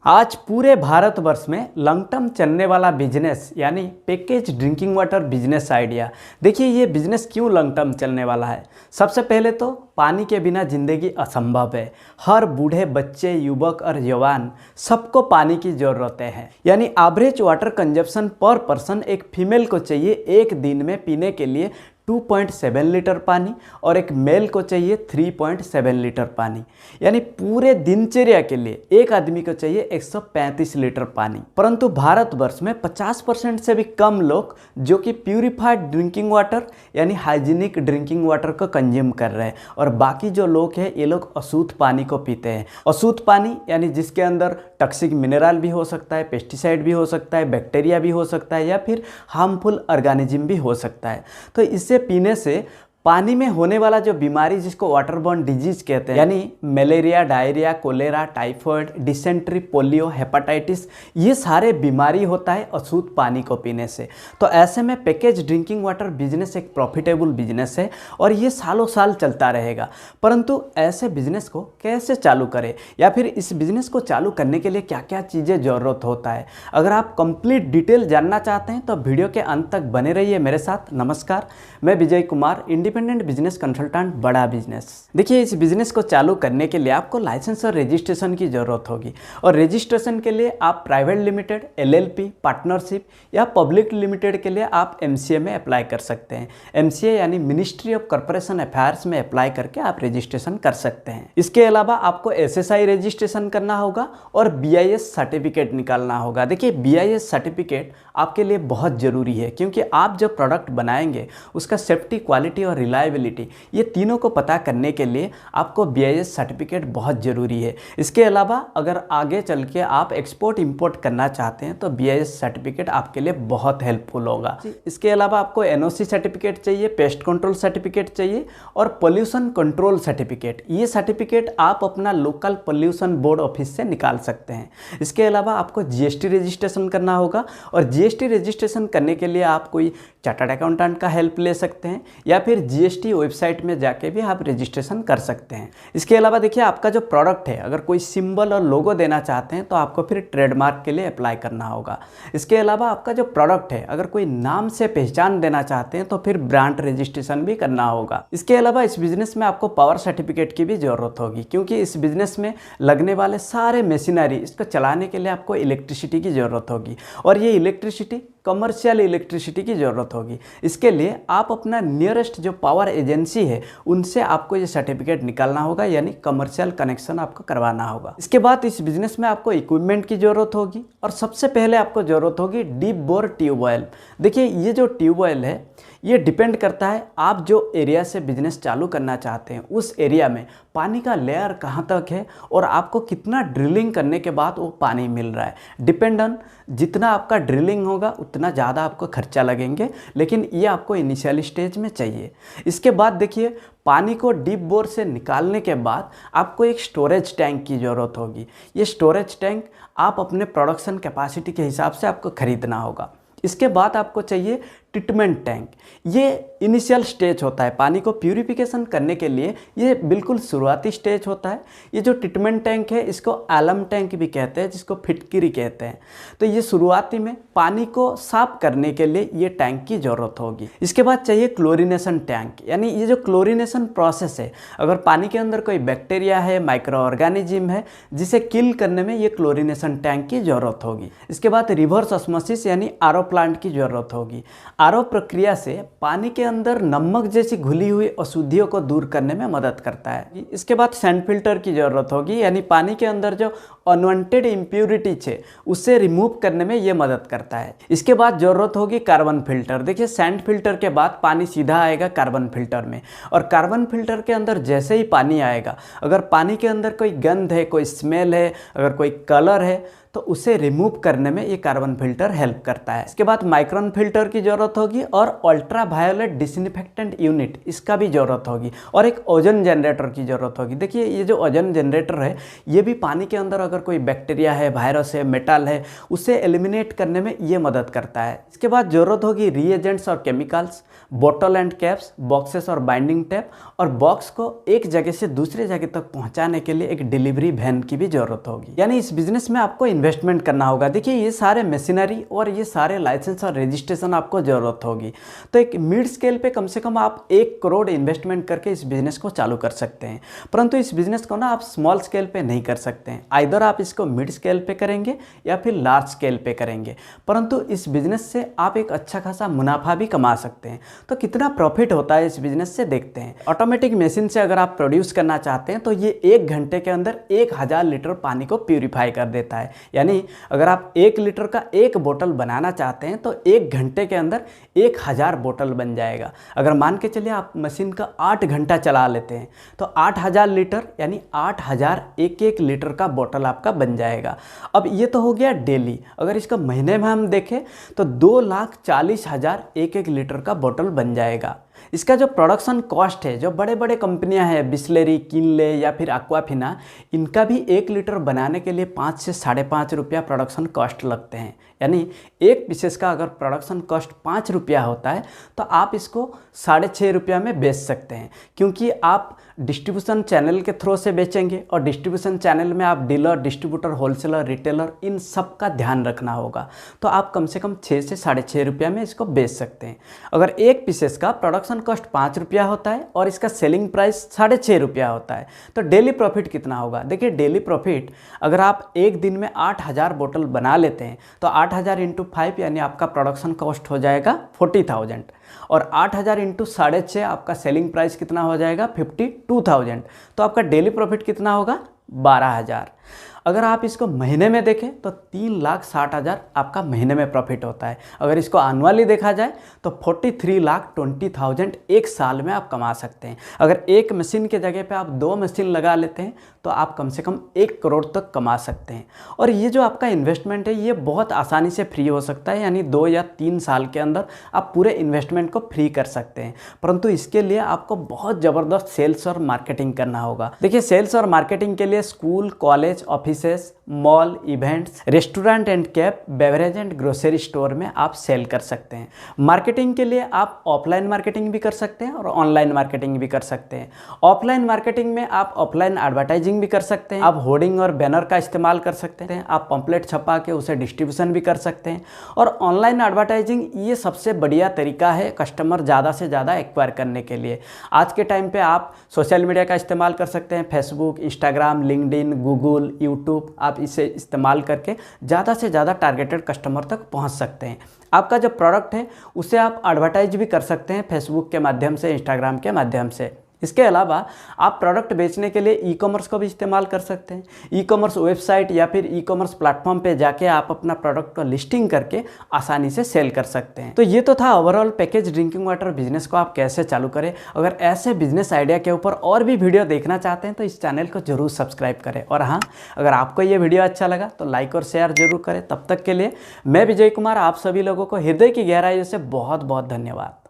आज पूरे भारतवर्ष में लॉन्ग टर्म चलने वाला बिजनेस यानी package drinking water business idea. देखिए ये बिजनेस क्यों लॉन्ग टर्म चलने वाला है। सबसे पहले तो पानी के बिना ज़िंदगी असंभव है। हर बूढ़े, बच्चे, युवक और जवान सबको पानी की ज़रूरतें हैं। यानी एवरेज वाटर कंजप्शन पर पर्सन एक फीमेल को चाहिए एक दिन में पीने के लिए 2.7 लीटर पानी और एक मेल को चाहिए 3.7 लीटर पानी। यानी पूरे दिनचर्या के लिए एक आदमी को चाहिए 135 लीटर पानी। परंतु भारतवर्ष में 50% से भी कम लोग जो कि प्यूरिफाइड ड्रिंकिंग वाटर यानी हाइजीनिक ड्रिंकिंग वाटर को कंज्यूम कर रहे हैं और बाकी जो लोग हैं ये लोग अशुद्ध पानी को पीते हैं। अशुद्ध पानी यानी जिसके अंदर टॉक्सिक मिनरल भी हो सकता है, पेस्टिसाइड भी हो सकता है, बैक्टीरिया भी हो सकता है या फिर हार्मफुल ऑर्गेनिज्म भी हो सकता है। तो इससे पीने से पानी में होने वाला जो बीमारी जिसको वाटरबॉर्न डिजीज कहते हैं यानी malaria, diarrhoea, cholera, typhoid, dysentery, polio, hepatitis, ये सारे बीमारी होता है अशुद्ध पानी को पीने से। तो ऐसे में पैकेज ड्रिंकिंग वाटर बिजनेस एक प्रॉफिटेबल बिजनेस है और ये सालों साल चलता रहेगा। परंतु ऐसे बिजनेस को कैसे चालू करें या फिर इस बिजनेस को चालू करने के लिए क्या क्या चीज़ें ज़रूरत होता है, अगर आप कंप्लीट डिटेल जानना चाहते हैं तो वीडियो के अंत तक बने रहिए मेरे साथ। नमस्कार, मैं Vijay Kumar, independent business consultant, बड़ा बिजनेस। देखिए इस बिजनेस को चालू करने के लिए आपको लाइसेंस और रजिस्ट्रेशन की जरूरत होगी और रजिस्ट्रेशन के लिए आप प्राइवेट लिमिटेड, एलएलपी, पार्टनरशिप या पब्लिक लिमिटेड के लिए आप एमसीए में अप्लाई कर सकते हैं। एमसीए यानी मिनिस्ट्री ऑफ कॉर्पोरेशन अफेयर्स में अप्लाई करके आप रजिस्ट्रेशन कर सकते हैं। इसके अलावा आपको एसएसआई रजिस्ट्रेशन करना होगा और बीआईएस सर्टिफिकेट निकालना होगा। देखिए बीआईएस सर्टिफिकेट आपके लिए बहुत ज़रूरी है क्योंकि आप जो प्रोडक्ट बनाएंगे उसका सेफ्टी, क्वालिटी और रिलायबिलिटी, ये तीनों को पता करने के लिए आपको बीआईएस सर्टिफिकेट बहुत ज़रूरी है। इसके अलावा अगर आगे चल के आप एक्सपोर्ट इंपोर्ट करना चाहते हैं तो बीआईएस सर्टिफिकेट आपके लिए बहुत हेल्पफुल होगा। इसके अलावा आपको एनओसी सर्टिफिकेट चाहिए, पेस्ट कंट्रोल सर्टिफिकेट चाहिए और पोल्यूशन कंट्रोल सर्टिफिकेट। ये सर्टिफिकेट आप अपना लोकल पोल्यूशन बोर्ड ऑफिस से निकाल सकते हैं। इसके अलावा आपको जीएसटी रजिस्ट्रेशन करना होगा और जीएसटी रजिस्ट्रेशन करने के लिए आप कोई चार्टर्ड अकाउंटेंट का हेल्प ले सकते हैं या फिर जीएसटी वेबसाइट में जाके भी आप रजिस्ट्रेशन कर सकते हैं। इसके अलावा देखिए आपका जो प्रोडक्ट है अगर कोई सिंबल और लोगो देना चाहते हैं तो आपको फिर ट्रेडमार्क के लिए अप्लाई करना होगा। इसके अलावा आपका जो प्रोडक्ट है अगर कोई नाम से पहचान देना चाहते हैं तो फिर ब्रांड रजिस्ट्रेशन भी करना होगा। इसके अलावा इस बिजनेस में आपको पावर सर्टिफिकेट की भी ज़रूरत होगी क्योंकि इस बिजनेस में लगने वाले सारे मशीनरी इसको चलाने के लिए आपको इलेक्ट्रिसिटी की ज़रूरत होगी और ये इलेक्ट्रिसिटी कमर्शियल इलेक्ट्रिसिटी की ज़रूरत होगी। इसके लिए आप अपना नियरेस्ट जो पावर एजेंसी है उनसे आपको ये सर्टिफिकेट निकालना होगा यानी कमर्शियल कनेक्शन आपको करवाना होगा। इसके बाद इस बिजनेस में आपको इक्विपमेंट की ज़रूरत होगी और सबसे पहले आपको ज़रूरत होगी डीप बोर ट्यूबवेल। देखिए ये जो ट्यूबवेल है ये डिपेंड करता है आप जो एरिया से बिजनेस चालू करना चाहते हैं उस एरिया में पानी का लेयर कहाँ तक है और आपको कितना ड्रिलिंग करने के बाद वो पानी मिल रहा है। डिपेंड ऑन जितना आपका ड्रिलिंग होगा उतना ज़्यादा आपको खर्चा लगेंगे, लेकिन ये आपको इनिशियल स्टेज में चाहिए। इसके बाद देखिए पानी को डीप बोर से निकालने के बाद आपको एक स्टोरेज टैंक की ज़रूरत होगी। ये स्टोरेज टैंक आप अपने प्रोडक्शन कैपेसिटी के हिसाब से आपको ख़रीदना होगा। इसके बाद आपको चाहिए ट्रीटमेंट टैंक। ये इनिशियल स्टेज होता है पानी को प्यूरिफिकेशन करने के लिए, ये बिल्कुल शुरुआती स्टेज होता है। ये जो ट्रीटमेंट टैंक है इसको एलम टैंक भी कहते हैं, जिसको फिटकिरी कहते हैं। तो ये शुरुआती में पानी को साफ करने के लिए ये टैंक की ज़रूरत होगी। इसके बाद चाहिए क्लोरिनेशन टैंक, यानी ये जो क्लोरिनेशन प्रोसेस है अगर पानी के अंदर कोई बैक्टीरिया है, माइक्रो ऑर्गेनिज्म है, जिसे किल करने में ये क्लोरिनेशन टैंक की ज़रूरत होगी। इसके बाद रिवर्स ऑस्मोसिस यानी आरओ प्लांट की ज़रूरत होगी। आरओ प्रक्रिया से पानी के अंदर नमक जैसी घुली हुई अशुद्धियों को दूर करने में मदद करता है। इसके बाद सैंड फिल्टर की ज़रूरत होगी, यानी पानी के अंदर जो अनवांटेड इम्प्यूरिटीज है उससे रिमूव करने में ये मदद करता है। इसके बाद ज़रूरत होगी कार्बन फिल्टर। देखिए सैंड फिल्टर के बाद पानी सीधा आएगा कार्बन फिल्टर में और कार्बन फिल्टर के अंदर जैसे ही पानी आएगा अगर पानी के अंदर कोई गंध है, कोई स्मेल है, अगर कोई कलर है तो उसे रिमूव करने में ये कार्बन फिल्टर हेल्प करता है। इसके बाद माइक्रोन फिल्टर की ज़रूरत होगी और अल्ट्रा वायोलेट डिसइंफेक्टेंट यूनिट इसका भी ज़रूरत होगी और एक ओजोन जनरेटर की ज़रूरत होगी। देखिए ये जो ओजोन जनरेटर है ये भी पानी के अंदर अगर कोई बैक्टीरिया है, वायरस है, मेटल है, उसे एलिमिनेट करने में ये मदद करता है। इसके बाद ज़रूरत होगी रिएजेंट्स और केमिकल्स, बोतल एंड कैप्स, बॉक्सेस और बाइंडिंग टेप, और बॉक्स को एक जगह से दूसरे जगह तक पहुंचाने के लिए एक डिलीवरी वैन की भी जरूरत होगी। यानी इस बिजनेस में आपको इन्वेस्टमेंट करना होगा। देखिए ये सारे मशीनरी और ये सारे लाइसेंस और रजिस्ट्रेशन आपको जरूरत होगी। तो एक मिड स्केल पे कम से कम आप 1 करोड़ इन्वेस्टमेंट करके इस बिजनेस को चालू कर सकते हैं। परंतु इस बिजनेस को ना आप स्मॉल स्केल पे नहीं कर सकते हैं, आइदर आप इसको मिड स्केल पे करेंगे या फिर लार्ज स्केल पे करेंगे। परंतु इस बिजनेस से आप एक अच्छा खासा मुनाफा भी कमा सकते हैं। तो कितना प्रॉफिट होता है इस बिजनेस से देखते हैं। ऑटोमेटिक मशीन से अगर आप प्रोड्यूस करना चाहते हैं तो ये 1 घंटे के अंदर 1000 लीटर पानी को प्यूरिफाई कर देता है। यानी अगर आप 1 लीटर का एक बोतल बनाना चाहते हैं तो 1 घंटे के अंदर 1000 बोतल बन जाएगा। अगर मान के चलिए आप मशीन का 8 घंटा चला लेते हैं तो 8000 लीटर यानी 8000 1 लीटर का बोतल आपका बन जाएगा। अब ये तो हो गया डेली। अगर इसका महीने में हम देखें तो 2,40,000 1 लीटर का बोतल बन जाएगा। इसका जो प्रोडक्शन कॉस्ट है, जो बड़े बड़े कंपनियां हैं बिस्लेरी, किनले या फिर एक्वाफिना, इनका भी 1 लीटर बनाने के लिए 5 से 5.5 रुपया प्रोडक्शन कॉस्ट लगते हैं। यानी एक पीसेस का अगर प्रोडक्शन कॉस्ट 5 रुपया होता है तो आप इसको 6.5 रुपया में बेच सकते हैं, क्योंकि आप डिस्ट्रीब्यूशन चैनल के थ्रू से बेचेंगे और डिस्ट्रीब्यूशन चैनल में आप डीलर, डिस्ट्रीब्यूटर, होलसेलर, रिटेलर, इन सब का ध्यान रखना होगा। तो आप कम से कम 6 से 6.5 रुपया में इसको बेच सकते हैं। अगर एक पीसेस का प्रोडक्शन कॉस्ट 5 रुपया होता है और इसका सेलिंग प्राइस 6.5 रुपया होता है तो डेली प्रॉफिट कितना होगा? देखिए डेली प्रॉफिट अगर आप एक दिन में 8000 बोतल बना लेते हैं तो 8000 × 5 यानी आपका प्रोडक्शन कॉस्ट हो जाएगा 40,000 और 8000 × 6.5 आपका सेलिंग प्राइस कितना हो जाएगा 52,000। तो आपका डेली प्रॉफिट कितना होगा 12,000। अगर आप इसको महीने में देखें तो 3,60,000 आपका महीने में प्रॉफिट होता है। अगर इसको एनुअली देखा जाए तो 43,20,000 एक साल में आप कमा सकते हैं। अगर एक मशीन के जगह पे आप 2 मशीन लगा लेते हैं तो आप कम से कम 1 करोड़ तक कमा सकते हैं। और ये जो आपका इन्वेस्टमेंट है ये बहुत आसानी से फ्री हो सकता है, यानी 2 या 3 साल के अंदर आप पूरे इन्वेस्टमेंट को फ्री कर सकते हैं। परंतु इसके लिए आपको बहुत ज़बरदस्त सेल्स और मार्केटिंग करना होगा। देखिए सेल्स और मार्केटिंग के लिए school, college, offices, mall, events, restaurant and Kaif, beverage and grocery store में आप सेल कर सकते हैं। मार्केटिंग के लिए आप ऑफलाइन मार्केटिंग भी कर सकते हैं और ऑनलाइन मार्केटिंग भी कर सकते हैं। ऑफलाइन मार्केटिंग में आप ऑफलाइन एडवर्टाइजिंग भी कर सकते हैं, आप होर्डिंग और बैनर का इस्तेमाल कर सकते हैं, आप पंपलेट छपा के उसे डिस्ट्रीब्यूशन भी कर सकते हैं। और ऑनलाइन एडवर्टाइजिंग ये सबसे बढ़िया तरीका है कस्टमर ज़्यादा से ज़्यादा एक्वायर करने के लिए। आज के टाइम पे आप सोशल मीडिया का इस्तेमाल कर सकते हैं, Facebook, Instagram, LinkedIn, Google, YouTube, आप इसे इस्तेमाल करके ज़्यादा से ज़्यादा टारगेटेड कस्टमर तक पहुंच सकते हैं। आपका जो प्रोडक्ट है उसे आप एडवर्टाइज भी कर सकते हैं फेसबुक के माध्यम से, इंस्टाग्राम के माध्यम से। इसके अलावा आप प्रोडक्ट बेचने के लिए ई-कॉमर्स को भी इस्तेमाल कर सकते हैं। ई-कॉमर्स वेबसाइट या फिर ई-कॉमर्स प्लेटफॉर्म पे जाके आप अपना प्रोडक्ट को लिस्टिंग करके आसानी से सेल कर सकते हैं। तो ये तो था overall package drinking water business को आप कैसे चालू करें। अगर ऐसे बिजनेस आइडिया के ऊपर और भी वीडियो देखना चाहते हैं तो इस चैनल को जरूर सब्सक्राइब करें। और हाँ, अगर आपको ये वीडियो अच्छा लगा तो लाइक और शेयर जरूर करें। तब तक के लिए मैं विजय कुमार आप सभी लोगों को हृदय की गहराइयों से बहुत बहुत धन्यवाद।